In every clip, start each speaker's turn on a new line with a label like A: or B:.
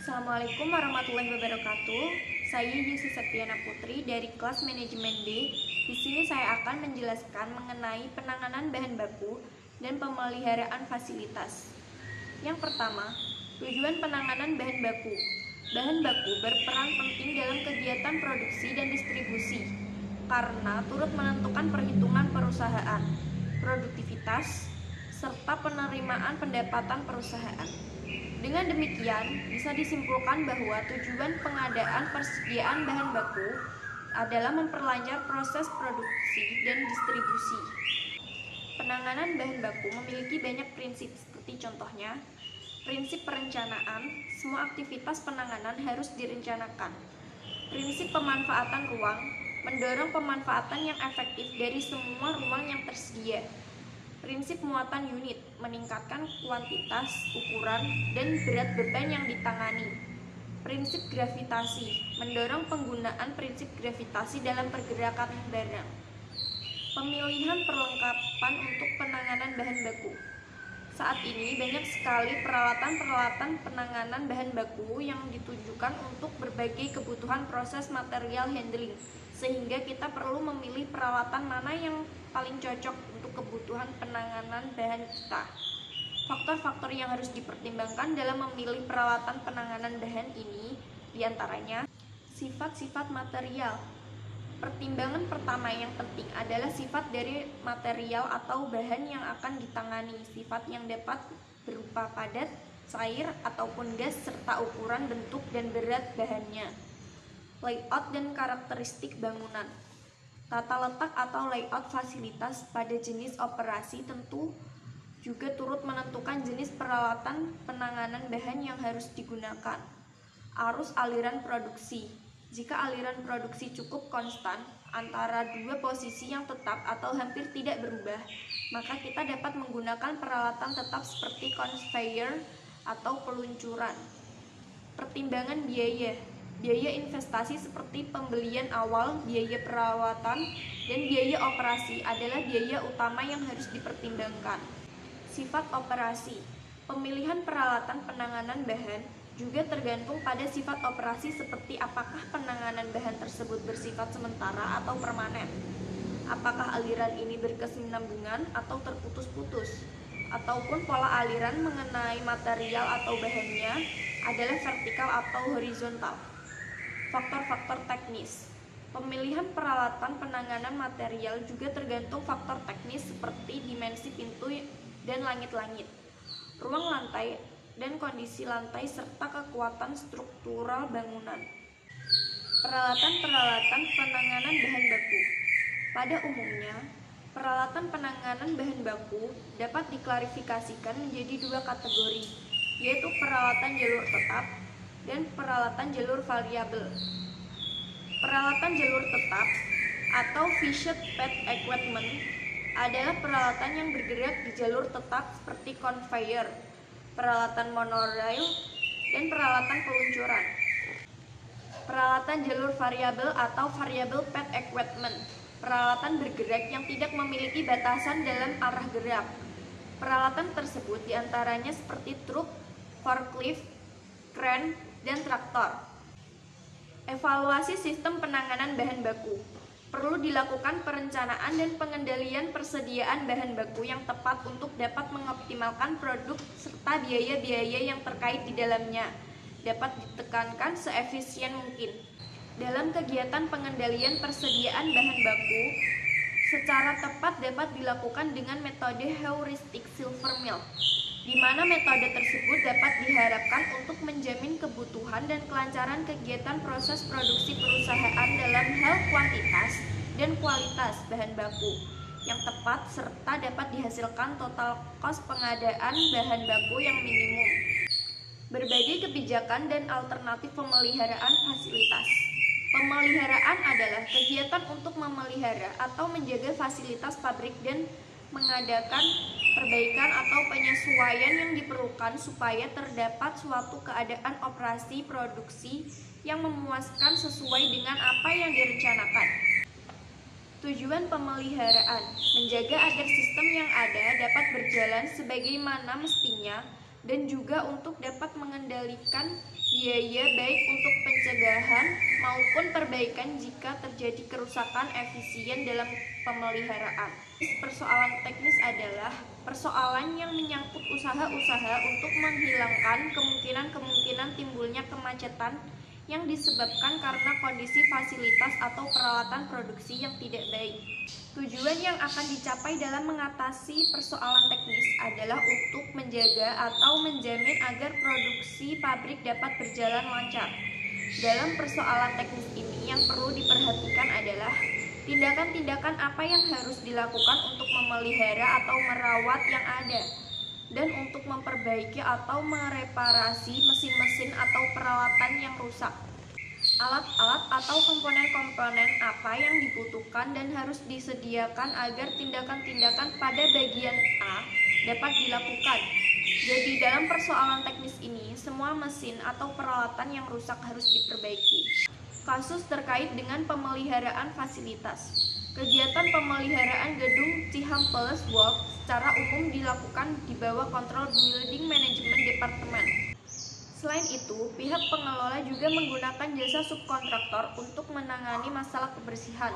A: Assalamualaikum warahmatullahi wabarakatuh. Saya Yusi Septiana Putri dari kelas manajemen D. Di sini saya akan menjelaskan mengenai penanganan bahan baku dan pemeliharaan fasilitas. Yang pertama, tujuan penanganan bahan baku. Bahan baku berperan penting dalam kegiatan produksi dan distribusi karena turut menentukan perhitungan perusahaan, produktivitas, serta penerimaan pendapatan perusahaan. Dengan demikian, bisa disimpulkan bahwa tujuan pengadaan persediaan bahan baku adalah memperlancar proses produksi dan distribusi. Penanganan bahan baku memiliki banyak prinsip, seperti contohnya, prinsip perencanaan, semua aktivitas penanganan harus direncanakan. Prinsip pemanfaatan ruang, mendorong pemanfaatan yang efektif dari semua ruang yang tersedia. Prinsip muatan unit, meningkatkan kuantitas, ukuran, dan berat beban yang ditangani. Prinsip gravitasi, mendorong penggunaan prinsip gravitasi dalam pergerakan barang. Pemilihan perlengkapan untuk penanganan bahan baku. Saat ini banyak sekali peralatan-peralatan penanganan bahan baku yang ditujukan untuk berbagai kebutuhan proses material handling, sehingga kita perlu memilih peralatan mana yang paling cocok untuk kebutuhan penanganan bahan kita. Faktor-faktor yang harus dipertimbangkan dalam memilih peralatan penanganan bahan ini diantaranya sifat-sifat material. Pertimbangan pertama yang penting adalah sifat dari material atau bahan yang akan ditangani. Sifat yang dapat berupa padat, cair, ataupun gas, serta ukuran, bentuk, dan berat bahannya. Layout dan karakteristik bangunan. Tata letak atau layout fasilitas pada jenis operasi tentu juga turut menentukan jenis peralatan penanganan bahan yang harus digunakan. Arus aliran produksi. Jika aliran produksi cukup konstan antara dua posisi yang tetap atau hampir tidak berubah, maka kita dapat menggunakan peralatan tetap seperti conveyor atau peluncuran. Pertimbangan biaya. Biaya investasi seperti pembelian awal, biaya perawatan, dan biaya operasi adalah biaya utama yang harus dipertimbangkan. Sifat operasi. Pemilihan peralatan penanganan bahan juga tergantung pada sifat operasi seperti apakah penanganan bahan tersebut bersifat sementara atau permanen. Apakah aliran ini berkesinambungan atau terputus-putus, ataupun pola aliran mengenai material atau bahannya adalah vertikal atau horizontal. Faktor-faktor teknis. Pemilihan peralatan penanganan material juga tergantung faktor teknis seperti dimensi pintu dan langit-langit, ruang lantai, dan kondisi lantai serta kekuatan struktural bangunan. Peralatan-peralatan penanganan bahan baku. Pada umumnya, peralatan penanganan bahan baku dapat diklasifikasikan menjadi dua kategori, yaitu peralatan jalur tetap dan peralatan jalur variabel. Peralatan jalur tetap atau fixed path equipment adalah peralatan yang bergerak di jalur tetap seperti conveyor, peralatan monorail, dan peralatan peluncuran. Peralatan jalur variabel atau variable path equipment, peralatan bergerak yang tidak memiliki batasan dalam arah gerak. Peralatan tersebut diantaranya seperti truk, forklift, kren, dan traktor. Evaluasi sistem penanganan bahan baku. Perlu dilakukan perencanaan dan pengendalian persediaan bahan baku yang tepat untuk dapat mengoptimalkan produk serta biaya-biaya yang terkait di dalamnya dapat ditekankan seefisien mungkin. Dalam kegiatan pengendalian persediaan bahan baku, secara tepat dapat dilakukan dengan metode heuristik silver mill, di mana metode tersebut dapat diharapkan untuk menjamin kebutuhan dan kelancaran kegiatan proses produksi perusahaan dalam hal kuantitas dan kualitas bahan baku yang tepat serta dapat dihasilkan total kos pengadaan bahan baku yang minimum. Berbagai kebijakan dan alternatif pemeliharaan fasilitas. Pemeliharaan adalah kegiatan untuk memelihara atau menjaga fasilitas pabrik dan mengadakan perbaikan atau penyesuaian yang diperlukan supaya terdapat suatu keadaan operasi produksi yang memuaskan sesuai dengan apa yang direncanakan. Tujuan pemeliharaan, menjaga agar sistem yang ada dapat berjalan sebagaimana mestinya dan juga untuk dapat mengendalikan biaya baik untuk pencegahan maupun perbaikan jika terjadi kerusakan efisien dalam pemeliharaan. Persoalan teknis adalah persoalan yang menyangkut usaha-usaha untuk menghilangkan kemungkinan-kemungkinan timbulnya kemacetan yang disebabkan karena kondisi fasilitas atau peralatan produksi yang tidak baik. Tujuan yang akan dicapai dalam mengatasi persoalan teknis adalah untuk menjaga atau menjamin agar produksi pabrik dapat berjalan lancar. Dalam persoalan teknis ini yang perlu diperhatikan adalah tindakan-tindakan apa yang harus dilakukan untuk memelihara atau merawat yang ada, dan untuk memperbaiki atau mereparasi mesin-mesin atau peralatan yang rusak. Alat-alat atau komponen-komponen apa yang dibutuhkan dan harus disediakan agar tindakan-tindakan pada bagian A dapat dilakukan. Jadi dalam persoalan teknis ini, semua mesin atau peralatan yang rusak harus diperbaiki. Kasus terkait dengan pemeliharaan fasilitas. Kegiatan pemeliharaan gedung Cihampelas Walk secara umum dilakukan di bawah kontrol Building Management Department. Selain itu, pihak pengelola juga menggunakan jasa subkontraktor untuk menangani masalah kebersihan.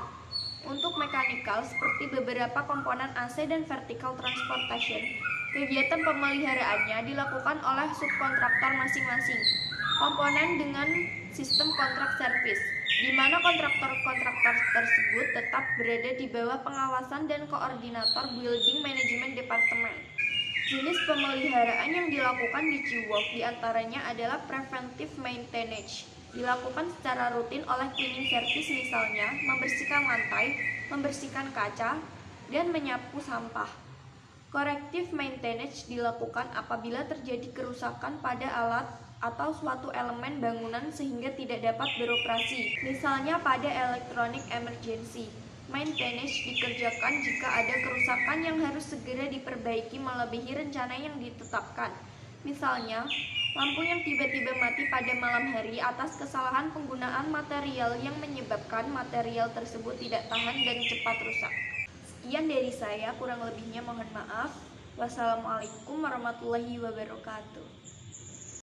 A: Untuk mekanikal, seperti beberapa komponen AC dan vertical transportation, kegiatan pemeliharaannya dilakukan oleh subkontraktor masing-masing. Komponen dengan sistem kontrak servis, di mana kontraktor-kontraktor tersebut tetap berada di bawah pengawasan dan koordinator Building Management Department. Jenis pemeliharaan yang dilakukan di Ciwok diantaranya adalah preventive maintenance, dilakukan secara rutin oleh cleaning service, misalnya membersihkan lantai, membersihkan kaca, dan menyapu sampah. Corrective maintenance dilakukan apabila terjadi kerusakan pada alat atau suatu elemen bangunan sehingga tidak dapat beroperasi, misalnya pada electronic emergency. Maintenance dikerjakan jika ada kerusakan yang harus segera diperbaiki melebihi rencana yang ditetapkan. Misalnya, lampu yang tiba-tiba mati pada malam hari atas kesalahan penggunaan material yang menyebabkan material tersebut tidak tahan dan cepat rusak. Sekian dari saya, kurang lebihnya mohon maaf. Wassalamualaikum warahmatullahi wabarakatuh.